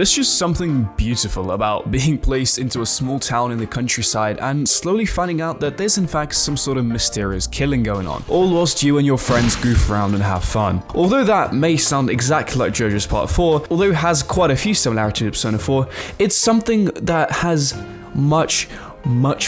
There's just something beautiful about being placed into a small town in the countryside and slowly finding out that there's in fact some sort of mysterious killing going on, all whilst you and your friends goof around and have fun. Although that may sound exactly like JoJo's Part 4, although it has quite a few similarities to Persona 4, it's something that has much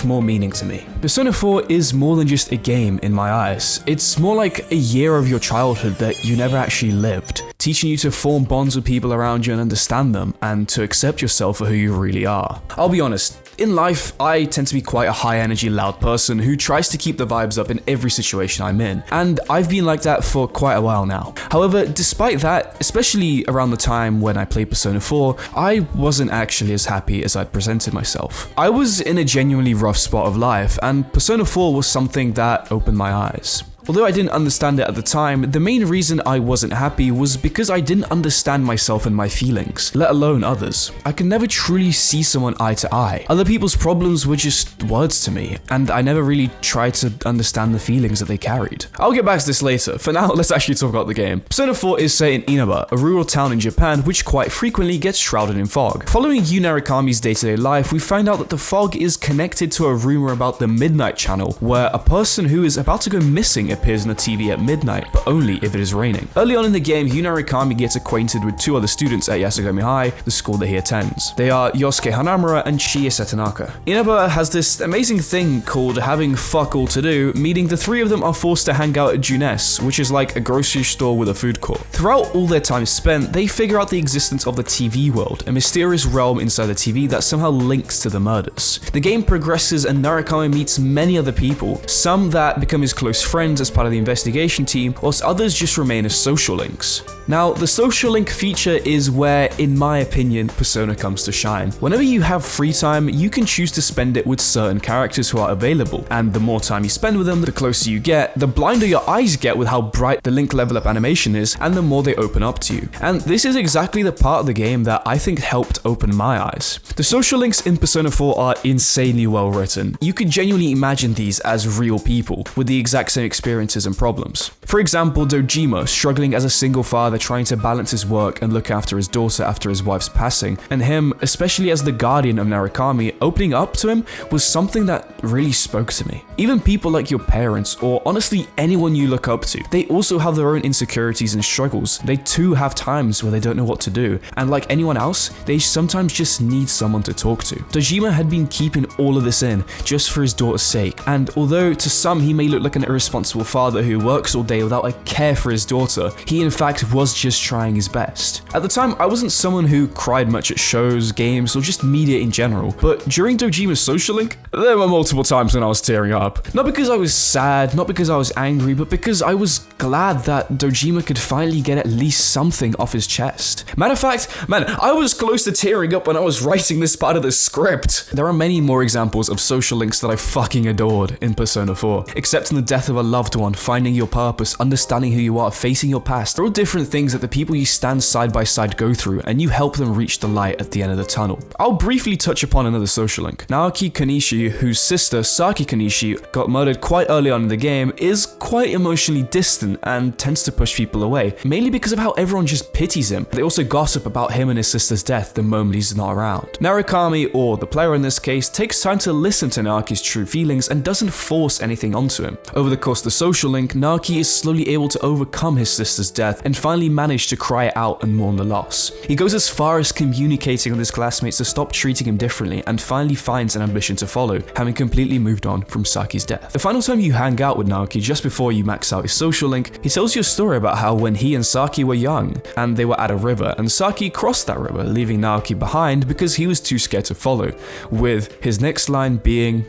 more meaning to me. Persona 4 is more than just a game in my eyes. It's more like a year of your childhood that you never actually lived, teaching you to form bonds with people around you and understand them, and to accept yourself for who you really are. I'll be honest, in life, I tend to be quite a high energy, loud person who tries to keep the vibes up in every situation I'm in, and I've been like that for quite a while now. However, despite that, especially around the time when I played Persona 4, I wasn't actually as happy as I'd presented myself. I was in a genuinely rough spot of life, and Persona 4 was something that opened my eyes. Although I didn't understand it at the time, the main reason I wasn't happy was because I didn't understand myself and my feelings, let alone others. I could never truly see someone eye to eye. Other people's problems were just words to me, and I never really tried to understand the feelings that they carried. I'll get back to this later. For now, let's actually talk about the game. Persona 4 is set in Inaba, a rural town in Japan which quite frequently gets shrouded in fog. Following Yu Narukami's day-to-day life, we find out that the fog is connected to a rumor about the Midnight Channel, where a person who is about to go missing appears on the TV at midnight, but only if it is raining. Early on in the game, Yu Narukami gets acquainted with two other students at Yasogami High, the school that he attends. They are Yosuke Hanamura and Chie Setanaka. Inaba has this amazing thing called having fuck all to do, meaning the three of them are forced to hang out at Junes, which is like a grocery store with a food court. Throughout all their time spent, they figure out the existence of the TV world, a mysterious realm inside the TV that somehow links to the murders. The game progresses and Narukami meets many other people, some that become his close friends as part of the investigation team, whilst others just remain as social links. Now, the social link feature is where, in my opinion, Persona comes to shine. Whenever you have free time, you can choose to spend it with certain characters who are available, and the more time you spend with them, the closer you get, the blinder your eyes get with how bright the link level up animation is, and the more they open up to you. And this is exactly the part of the game that I think helped open my eyes. The social links in Persona 4 are insanely well written. You can genuinely imagine these as real people, with the exact same experiences and problems. For example, Dojima, struggling as a single father trying to balance his work and look after his daughter after his wife's passing, and him, especially as the guardian of Narukami, opening up to him was something that really spoke to me. Even people like your parents, or honestly anyone you look up to, they also have their own insecurities and struggles. They too have times where they don't know what to do, and like anyone else, they sometimes just need someone to talk to. Dojima had been keeping all of this in just for his daughter's sake, and although to some he may look like an irresponsible father who works all day without a care for his daughter, he in fact was just trying his best. At the time, I wasn't someone who cried much at shows, games, or just media in general, but during Dojima's social link, there were multiple times when I was tearing up. Not because I was sad, not because I was angry, but because I was glad that Dojima could finally get at least something off his chest. Matter of fact, I was close to tearing up when I was writing this part of the script. There are many more examples of social links that I fucking adored in Persona 4, accepting the death of a loved one, finding your purpose, understanding who you are, facing your past. They're all different things that the people you stand side by side go through, and you help them reach the light at the end of the tunnel. I'll briefly touch upon another social link. Naoki Kanishi, whose sister Saki Kanishi got murdered quite early on in the game, is quite emotionally distant and tends to push people away, mainly because of how everyone just pities him. They also gossip about him and his sister's death the moment he's not around. Narukami, or the player in this case, takes time to listen to Naoki's true feelings and doesn't force anything onto him. Over the course of the social link, Naoki is slowly able to overcome his sister's death and finally manage to cry it out and mourn the loss. He goes as far as communicating with his classmates to stop treating him differently and finally finds an ambition to follow, having completely moved on from Saki's death. The final time you hang out with Naoki, just before you max out his social link, he tells you a story about how when he and Saki were young, and they were at a river, and Saki crossed that river, leaving Naoki behind because he was too scared to follow, with his next line being,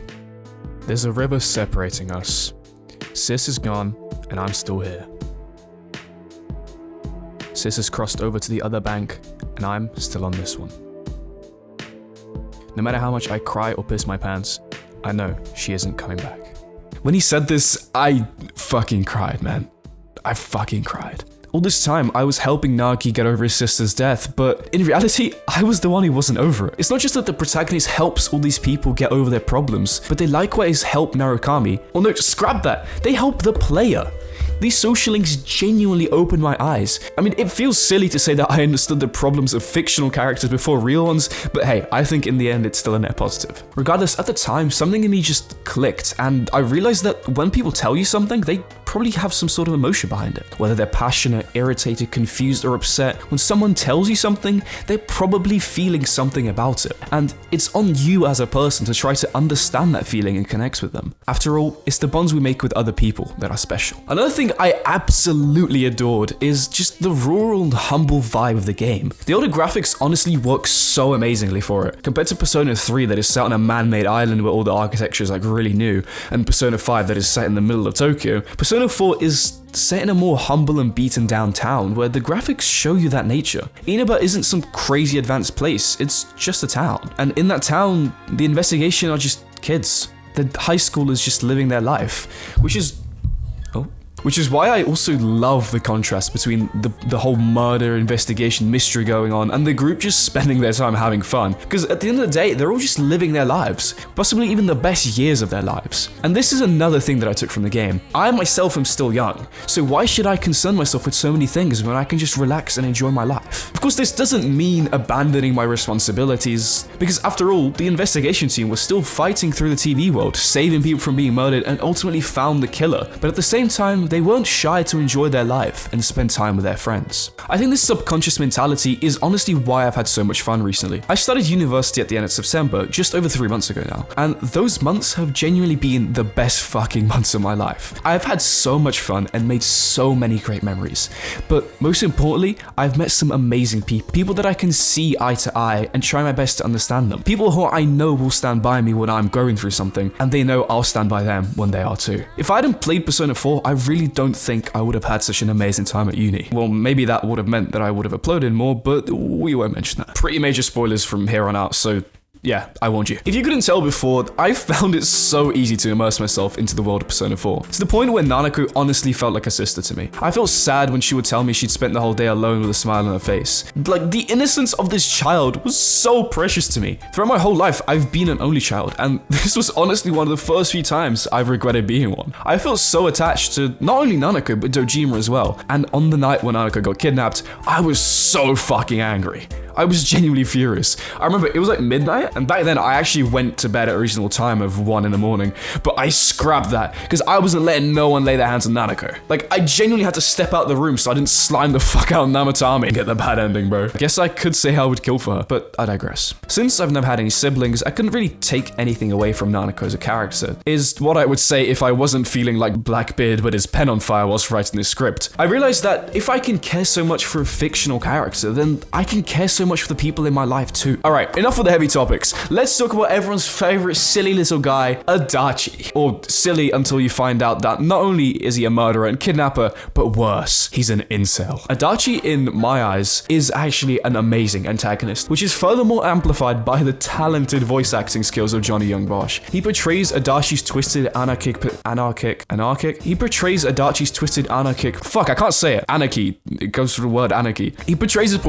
"There's a river separating us. Sis is gone, and I'm still here. Sis has crossed over to the other bank, and I'm still on this one. No matter how much I cry or piss my pants, I know she isn't coming back." When he said this, I fucking cried, man. I fucking cried. All this time, I was helping Naoki get over his sister's death, but in reality, I was the one who wasn't over it. It's not just that the protagonist helps all these people get over their problems, but they likewise help Narukami. Well, no, scrap that. They help the player. these social links genuinely opened my eyes. I mean, it feels silly to say that I understood the problems of fictional characters before real ones, but hey, I think in the end it's still a net positive. Regardless, at the time, something in me just clicked, and I realized that when people tell you something, they probably have some sort of emotion behind it. Whether they're passionate, irritated, confused, or upset, when someone tells you something, they're probably feeling something about it. And it's on you as a person to try to understand that feeling and connect with them. After all, it's the bonds we make with other people that are special. Another thing I absolutely adored is just the rural and humble vibe of the game. The older graphics honestly work so amazingly for it. Compared to Persona 3 that is set on a man-made island where all the architecture is like really new, and Persona 5 that is set in the middle of Tokyo, Persona 4 is set in a more humble and beaten down town where the graphics show you that nature. Inaba isn't some crazy advanced place, it's just a town. And in that town, the investigation are just kids. The high schoolers just living their life, which is why I also love the contrast between the whole murder investigation mystery going on and the group just spending their time having fun. Because at the end of the day, they're all just living their lives, possibly even the best years of their lives. And this is another thing that I took from the game. I myself am still young, so why should I concern myself with so many things when I can just relax and enjoy my life? Of course, this doesn't mean abandoning my responsibilities, because after all, the investigation team was still fighting through the TV world, saving people from being murdered, and ultimately found the killer. But at the same time, they weren't shy to enjoy their life and spend time with their friends. I think this subconscious mentality is honestly why I've had so much fun recently. I started university at the end of September, just over 3 months ago now, and those months have genuinely been the best fucking months of my life. I've had so much fun and made so many great memories, but most importantly, I've met some amazing people that I can see eye to eye and try my best to understand them. People who I know will stand by me when I'm going through something, and they know I'll stand by them when they are too. If I hadn't played Persona 4, I really don't think I would have had such an amazing time at uni. Well, maybe that would have meant that I would have uploaded more, but we won't mention that. Pretty major spoilers from here on out, so yeah, I warned you. If you couldn't tell before, I found it so easy to immerse myself into the world of Persona 4. To the point where Nanako honestly felt like a sister to me. I felt sad when she would tell me she'd spent the whole day alone with a smile on her face. Like, the innocence of this child was so precious to me. Throughout my whole life, I've been an only child, and this was honestly one of the first few times I've regretted being one. I felt so attached to not only Nanako, but Dojima as well. And on the night when Nanako got kidnapped, I was so fucking angry. I was genuinely furious. I remember it was like midnight, and back then I actually went to bed at a reasonable time of 1 in the morning, but I scrapped that because I wasn't letting no one lay their hands on Nanako. Like, I genuinely had to step out the room so I didn't slime the fuck out of Namatami and get the bad ending, bro. I guess I could say I would kill for her, but I digress. Since I've never had any siblings, I couldn't really take anything away from Nanako as a character, is what I would say if I wasn't feeling like Blackbeard with his pen on fire whilst writing this script. I realized that if I can care so much for a fictional character, then I can care so much for the people in my life too. Alright, enough of the heavy topics. Let's talk about everyone's favorite silly little guy, Adachi. Or silly until you find out that not only is he a murderer and kidnapper, but worse, he's an incel. Adachi, in my eyes, is actually an amazing antagonist, which is furthermore amplified by the talented voice acting skills of Johnny Young Bosch. He portrays Adachi's twisted He portrays Adachi's twisted fuck, I can't say it. Anarchy. It goes through the word anarchy. He portrays his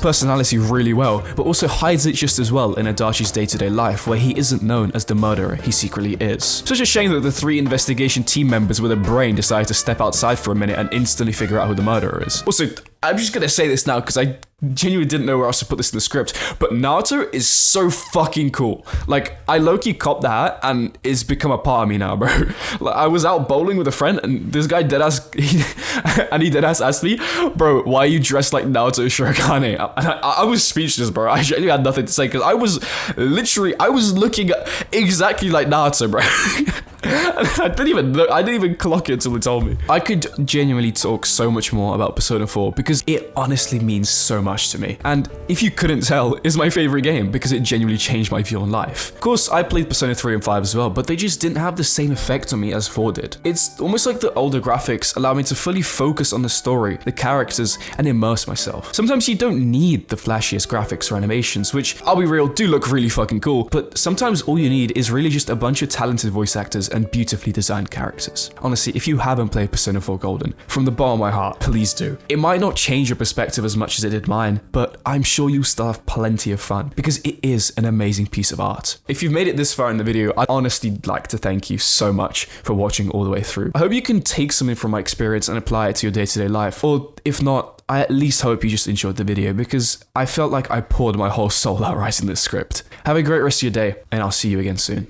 personality really well, but also hides it just as well in Adachi's day-to-day life, where he isn't known as the murderer he secretly is. Such a shame that the 3 investigation team members with a brain decided to step outside for a minute and instantly figure out who the murderer is. Also, I'm just gonna say this now because I genuinely didn't know where else to put this in the script, but Naruto is so fucking cool. Like, I low-key copped that and it's become a part of me now, bro. Like, I was out bowling with a friend and this guy he deadass asked me, bro, why are you dressed like Naruto Shirogane? I was speechless, bro. I genuinely had nothing to say because I was looking exactly like Naruto, bro. I didn't even clock it until he told me. I could genuinely talk so much more about Persona 4 because it honestly means so much to me. And if you couldn't tell, it's my favorite game because it genuinely changed my view on life. Of course, I played Persona 3 and 5 as well, but they just didn't have the same effect on me as 4 did. It's almost like the older graphics allow me to fully focus on the story, the characters, and immerse myself. Sometimes you don't need the flashiest graphics or animations, which, I'll be real, do look really fucking cool, but sometimes all you need is really just a bunch of talented voice actors and and beautifully designed characters. Honestly, if you haven't played Persona 4 Golden, from the bottom of my heart, please do. It might not change your perspective as much as it did mine, but I'm sure you'll still have plenty of fun because it is an amazing piece of art. If you've made it this far in the video, I'd honestly like to thank you so much for watching all the way through. I hope you can take something from my experience and apply it to your day-to-day life, or if not, I at least hope you just enjoyed the video because I felt like I poured my whole soul out writing this script. Have a great rest of your day, and I'll see you again soon.